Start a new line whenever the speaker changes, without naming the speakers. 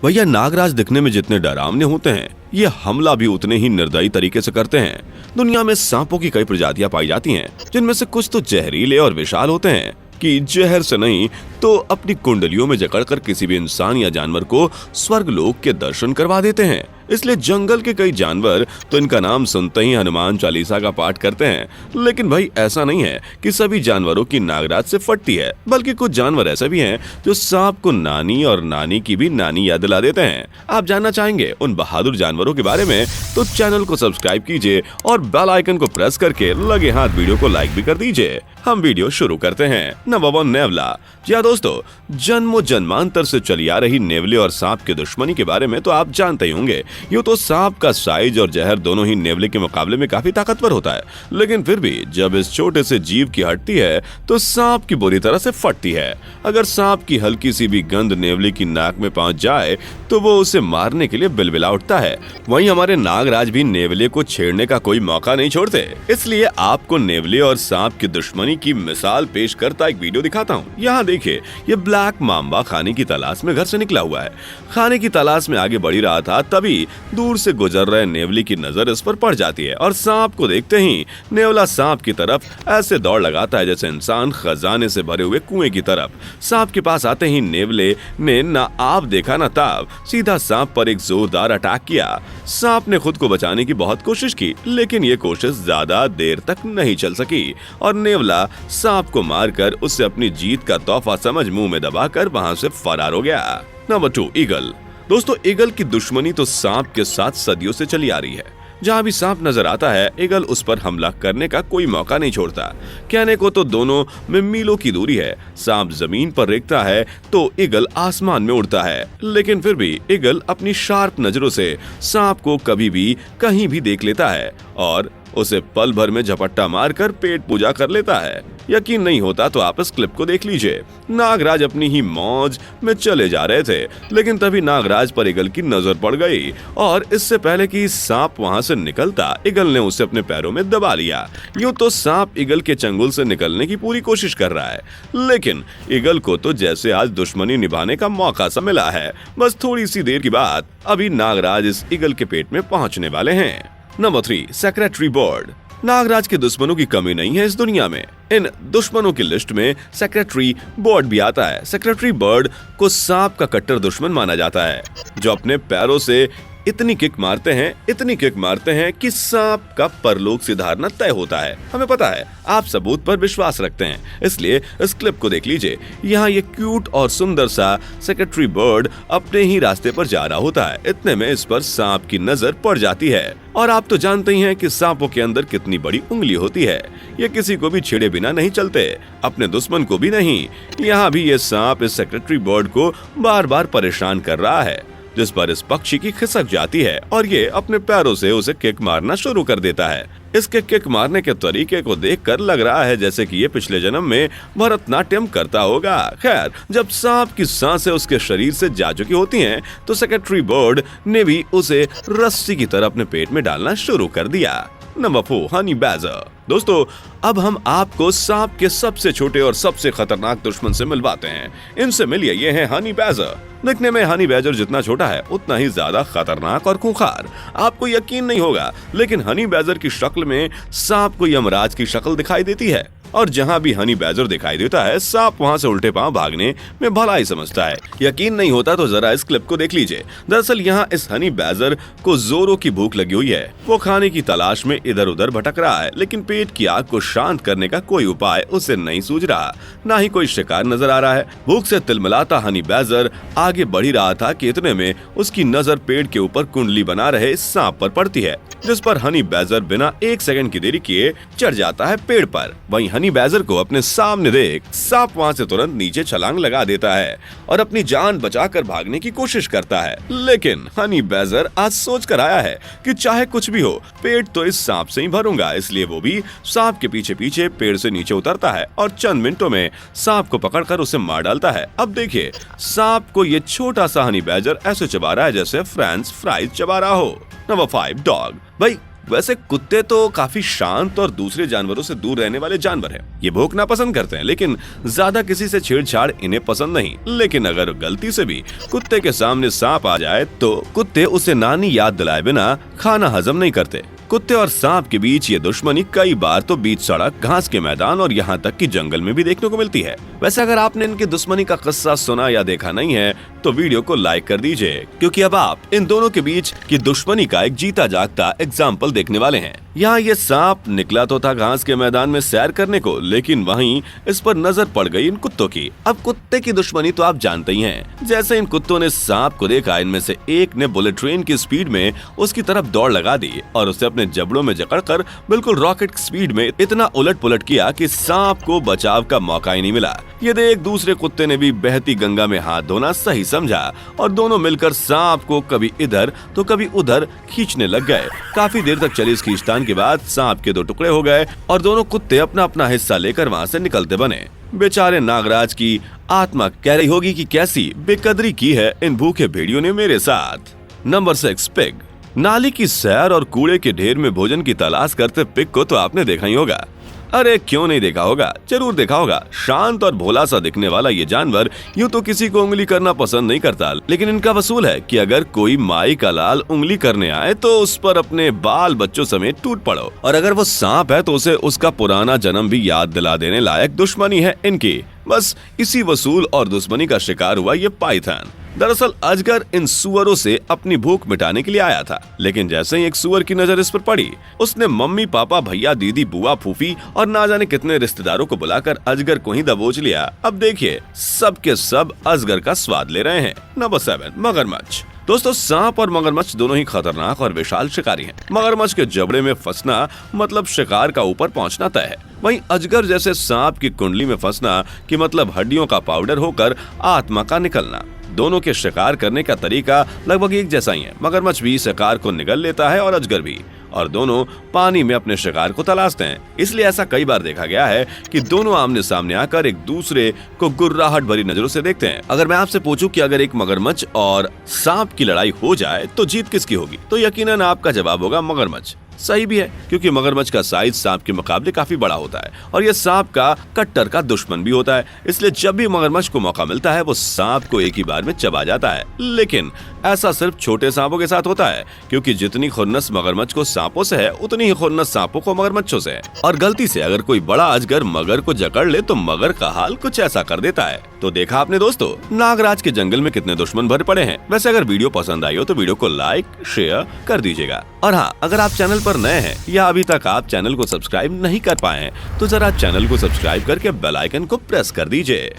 भैया नागराज दिखने में जितने डरावने होते हैं, ये हमला भी उतने ही निर्दयी तरीके से करते हैं। दुनिया में सांपों की कई प्रजातियां पाई जाती हैं, जिनमें से कुछ तो जहरीले और विशाल होते हैं कि जहर से नहीं तो अपनी कुंडलियों में जकड़कर किसी भी इंसान या जानवर को स्वर्गलोक के दर्शन करवा देते हैं। इसलिए जंगल के कई जानवर तो इनका नाम सुनते ही हनुमान चालीसा का पाठ करते हैं। लेकिन भाई ऐसा नहीं है कि सभी जानवरों की नागराज से फटती है, बल्कि कुछ जानवर ऐसे भी हैं जो सांप को नानी और नानी की भी नानी याद दिला देते हैं। आप जानना चाहेंगे उन बहादुर जानवरों के बारे में तो चैनल को सब्सक्राइब कीजिए और बेल आइकन को प्रेस करके लगे हाथ वीडियो को लाइक भी कर दीजिए। हम वीडियो शुरू करते हैं। नंबर 1, नेवला। जी हाँ दोस्तों, जन्मों जन्मांतर से चली आ रही नेवले और सांप की दुश्मनी के बारे में तो आप जानते ही होंगे। यूँ तो सांप का साइज और जहर दोनों ही नेवले के मुकाबले में काफी ताकतवर होता है, लेकिन फिर भी जब इस छोटे से जीव की हटती है तो सांप की बुरी तरह से फटती है। अगर सांप की हल्की सी भी गंध नेवले की नाक में पहुंच जाए तो वो उसे मारने के लिए बिलबिला उठता है। वहीं हमारे नागराज भी नेवले को छेड़ने का कोई मौका नहीं छोड़ते। इसलिए आपको नेवले और सांप की दुश्मनी की मिसाल पेश करता एक वीडियो दिखाता हूँ। यहाँ देखिए, ये ब्लैक माम्बा खाने की तलाश में घर से निकला हुआ है। खाने की तलाश में आगे बढ़ ही रहा था, तभी दूर से गुजर रहे नेवले की नजर इस पर पड़ जाती है और सांप को देखते ही नेवला सांप की तरफ ऐसे दौड़ लगाता है जैसे इंसान खजाने से भरे हुए कुएं की तरफ। सांप के पास आते ही नेवले ने ना आप देखा ना ताब, सीधा सांप पर एक जोरदार अटैक किया। सांप ने खुद को बचाने की बहुत कोशिश की, लेकिन ये कोशिश ज्यादा देर तक नहीं चल सकी और नेवला सांप को मारकर उसे अपनी जीत का तोहफा समझ मुंह में दबाकर वहां से फरार हो गया। Number 2, eagle. दोस्तों, ईगल की दुश्मनी तो सांप के साथ सदियों से चली आ रही है। जहाँ भी सांप नजर आता है, ईगल उस पर हमला करने का कोई मौका नहीं छोड़ता। कहने को तो दोनों में मीलों की दूरी है। सांप जमीन पर रेंगता है तो ईगल आसमान में उड़ता है, लेकिन फिर भी ईगल अपनी शार्प नजरों से सांप को कभी भी कहीं भी देख लेता है और उसे पल भर में झपट्टा मारकर पेट पूजा कर लेता है। यकीन नहीं होता तो आप इस क्लिप को देख लीजिए। नागराज अपनी ही मौज में चले जा रहे थे, लेकिन तभी नागराज पर ईगल की नजर पड़ गई और इससे पहले कि सांप वहां से निकलता, ईगल ने उसे अपने पैरों में दबा लिया। यूं तो सांप ईगल के चंगुल से निकलने की पूरी कोशिश कर रहा है, लेकिन ईगल को तो जैसे आज दुश्मनी निभाने का मौका सा मिला है। बस थोड़ी सी देर की बात, अभी नागराज इस ईगल के पेट में पहुंचने वाले हैं। Number 3, secretary bird. नागराज के दुश्मनों की कमी नहीं है इस दुनिया में। इन दुश्मनों की लिस्ट में सेक्रेटरी बर्ड भी आता है। सेक्रेटरी बर्ड को सांप का कट्टर दुश्मन माना जाता है, जो अपने पैरों से इतनी किक मारते हैं कि सांप का परलोक सिधारना तय होता है। हमें पता है आप सबूत पर विश्वास रखते हैं, इसलिए इस क्लिप को देख लीजिए। यहाँ ये क्यूट और सुंदर सा सेक्रेटरी बर्ड अपने ही रास्ते पर जा रहा होता है। इतने में इस पर सांप की नजर पड़ जाती है और आप तो जानते ही हैं कि सांपों के अंदर कितनी बड़ी उंगली होती है। ये किसी को भी छेड़े बिना नहीं चलते, अपने दुश्मन को भी नहीं। यहाँ भी ये सांप इस सेक्रेटरी बर्ड को बार बार परेशान कर रहा है, जिस पर इस पक्षी की खिसक जाती है और ये अपने पैरों से उसे किक मारना शुरू कर देता है। इसके किक मारने के तरीके को देखकर लग रहा है जैसे कि ये पिछले जन्म में भरतनाट्यम करता होगा। खैर, जब सांप की सांसें उसके शरीर से जा चुकी होती हैं, तो सेक्रेटरी बर्ड ने भी उसे रस्सी की तरह अपने पेट में डालना शुरू कर दिया। Number 4, honey badger. दोस्तों, अब हम आपको सांप के सबसे छोटे और सबसे खतरनाक दुश्मन से मिलवाते हैं। इनसे मिलिए, ये हैं हनी बैजर। दिखने में हनी बैजर जितना छोटा है, उतना ही ज्यादा खतरनाक और खूंखार। आपको यकीन नहीं होगा, लेकिन हनी बैजर की शक्ल में सांप को यमराज की शक्ल दिखाई देती है और जहाँ भी हनी बैजर दिखाई देता है, सांप वहाँ से उल्टे पांव भागने में भलाई समझता है। यकीन नहीं होता तो जरा इस क्लिप को देख लीजिए। दरअसल यहाँ इस हनी बैजर को जोरों की भूख लगी हुई है। वो खाने की तलाश में इधर उधर भटक रहा है, लेकिन पेट की आग को शांत करने का कोई उपाय उसे नहीं सूझ रहा, ना ही कोई शिकार नजर आ रहा है। भूख से तिलमिलाता हनी बैजर आगे बढ़ ही रहा था कि इतने में उसकी नजर पेड़ के ऊपर कुंडली बना रहे सांप पर पड़ती है, जिस पर हनी बैजर बिना 1 सेकंड की देरी किए चढ़ जाता है पेड़ पर। वहीं हनी बैजर को अपने सामने देख सांप वहां से तुरंत नीचे छलांग लगा देता है और अपनी जान बचाकर भागने की कोशिश करता है। लेकिन हनी बैजर आज सोच कर आया है कि चाहे कुछ भी हो, पेट तो इस सांप से ही भरूंगा। इसलिए वो भी सांप के पीछे पीछे पेड़ से नीचे उतरता है और चंद मिनटों में सांप को पकड़कर उसे मार डालता है। अब देखिए, सांप को ये छोटा सा हनी बैजर ऐसे चबा रहा है जैसे फ्रेंच फ्राइज चबा रहा हो। Number 5, dog. भाई वैसे कुत्ते तो काफी शांत और दूसरे जानवरों से दूर रहने वाले जानवर हैं। ये भौंकना पसंद करते हैं, लेकिन ज्यादा किसी से छेड़छाड़ इन्हें पसंद नहीं। लेकिन अगर गलती से भी कुत्ते के सामने सांप आ जाए तो कुत्ते उसे नानी याद दिलाए बिना खाना हजम नहीं करते। कुत्ते और सांप के बीच ये दुश्मनी कई बार तो बीच सड़क, घास के मैदान और यहाँ तक कि जंगल में भी देखने को मिलती है। वैसे अगर आपने इनकी दुश्मनी का किस्सा सुना या देखा नहीं है तो वीडियो को लाइक कर दीजिए, क्योंकि अब आप इन दोनों के बीच की दुश्मनी का एक जीता जागता एग्जाम्पल देखने वाले हैं। यहाँ ये सांप निकला तो था घास के मैदान में सैर करने को, लेकिन वहीं इस पर नजर पड़ गई इन कुत्तों की। अब कुत्ते की दुश्मनी तो आप जानते ही हैं। जैसे इन कुत्तों ने सांप को देखा, इनमें से एक ने बुलेट ट्रेन की स्पीड में उसकी तरफ दौड़ लगा दी और उसे अपने जबड़ों में जकड़कर बिल्कुल रॉकेट स्पीड में इतना उलट पुलट किया कि सांप को बचाव का मौका ही नहीं मिला। ये देख दूसरे कुत्ते ने भी बहती गंगा में हाथ धोना सही समझा और दोनों मिलकर सांप को कभी इधर तो कभी उधर खींचने लग गए। काफी देर तक चली इस खींचतान के बाद सांप के दो टुकड़े हो गए और दोनों कुत्ते अपना अपना हिस्सा लेकर वहाँ से निकलते बने। बेचारे नागराज की आत्मा कह रही होगी कि कैसी बेकदरी की है इन भूखे भेड़ियों ने मेरे साथ। Number 6, pig. नाली की सैर और कूड़े के ढेर में भोजन की तलाश करते पिग को तो आपने देखा ही होगा। अरे क्यों नहीं देखा होगा, जरूर देखा होगा। शांत और भोला सा दिखने वाला ये जानवर यूं तो किसी को उंगली करना पसंद नहीं करता, लेकिन इनका वसूल है कि अगर कोई माई का लाल उंगली करने आए तो उस पर अपने बाल बच्चों समेत टूट पड़ो। और अगर वो सांप है तो उसे उसका पुराना जन्म भी याद दिला देने लायक दुश्मनी है इनकी। बस इसी वसूल और दुश्मनी का शिकार हुआ ये पाइथन। दरअसल अजगर इन सुअरों से अपनी भूख मिटाने के लिए आया था, लेकिन जैसे ही एक सुअर की नजर इस पर पड़ी, उसने मम्मी पापा भैया दीदी बुआ फूफी और ना जाने कितने रिश्तेदारों को बुलाकर अजगर को ही दबोच लिया। अब देखिए सब के सब अजगर का स्वाद ले रहे हैं। नंबर 7, मगरमच्छ। दोस्तों सांप और मगरमच्छ दोनों ही खतरनाक और विशाल शिकारी हैं। मगरमच्छ के जबड़े में फंसना मतलब शिकार का ऊपर पहुंचना तय है। वहीं अजगर जैसे सांप की कुंडली में फंसना कि मतलब हड्डियों का पाउडर होकर आत्मा का निकलना। दोनों के शिकार करने का तरीका लगभग एक जैसा ही है। मगरमच्छ भी शिकार को निगल लेता है और अजगर भी, और दोनों पानी में अपने शिकार को तलाशते हैं। इसलिए ऐसा कई बार देखा गया है कि दोनों आमने सामने आकर एक दूसरे को गुर्राहट भरी नजरों से देखते हैं। अगर मैं आपसे पूछूं कि अगर एक मगरमच्छ और सांप की लड़ाई हो जाए तो जीत किसकी होगी, तो यकीनन आपका जवाब होगा मगरमच्छ। सही भी है, क्योंकि मगरमच्छ का साइज सांप के मुकाबले काफी बड़ा होता है और यह सांप का कट्टर का दुश्मन भी होता है। इसलिए जब भी मगरमच्छ को मौका मिलता है वो सांप को एक ही बार में चबा जाता है। लेकिन ऐसा सिर्फ छोटे सांपों के साथ होता है, क्योंकि जितनी खुन्नस मगरमच्छ को सांपों से है उतनी ही खुन्नस सांपों को मगरमच्छों से है। और गलती से अगर कोई बड़ा अजगर मगर को जकड़ ले तो मगर का हाल कुछ ऐसा कर देता है। तो देखा आपने दोस्तों, नागराज के जंगल में कितने दुश्मन भरे पड़े हैं। वैसे अगर वीडियो पसंद आई हो तो वीडियो को लाइक शेयर कर दीजिएगा। और हाँ, अगर आप चैनल पर नए हैं या अभी तक आप चैनल को सब्सक्राइब नहीं कर पाए हैं तो जरा चैनल को सब्सक्राइब करके बेल आइकन को प्रेस कर दीजिए।